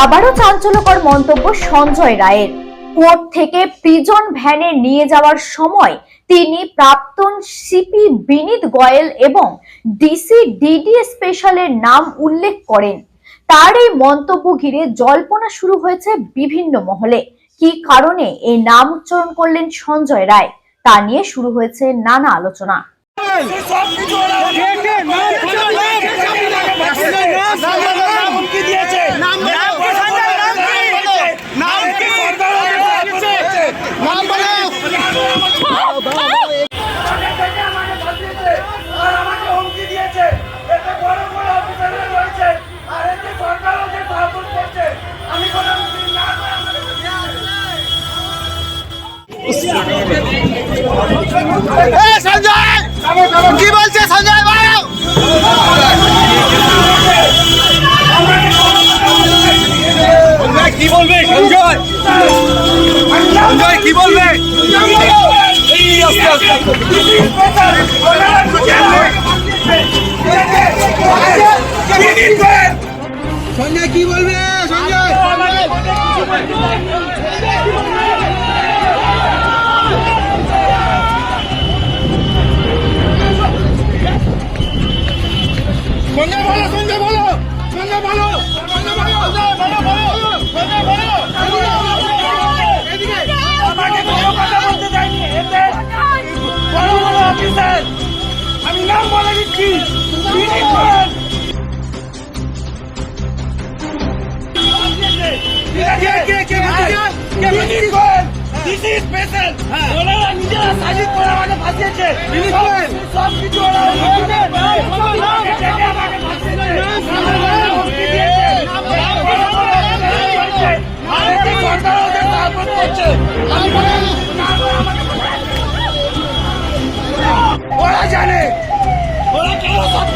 আবারও চাঞ্চল্যকর মন্তব্য সঞ্জয় রায়ের। কোর্ট থেকে প্রিজন ভ্যানে নিয়ে যাওয়ার সময় তিনি প্রাক্তন সিপি বিনীত গোয়েল এবং ডিসি ডিডি স্পেশালের নাম উল্লেখ করেন। তার এই মন্তব্য ঘিরে জল্পনা শুরু হয়েছে বিভিন্ন মহলে। কি কারণে এই নাম উচ্চারণ করলেন সঞ্জয় রায়, তা নিয়ে শুরু হয়েছে নানা আলোচনা। সঞ্জয় কি বলছে? সঞ্জয় কি বলবে? সঞ্জয় সঞ্জয় কি বলবে? সঞ্জয় কি বলবে? সঞ্জয় সঞ্জয় বলো, সঞ্জয় বলো, সঞ্জয় বলো, সঞ্জয় বলো, সঞ্জয় বলো, আমাকে কোনো কথা বলতে চাইনি। এতে বড় বড় অফিসার, আমি নাম বলে দিচ্ছি। ডিসি স্পেশাল ওনারা নিজেরা সাজিদ করে আমাকে ফাঁসিয়েছে। সব কিছু ওরা জানে, ওরা কেন সব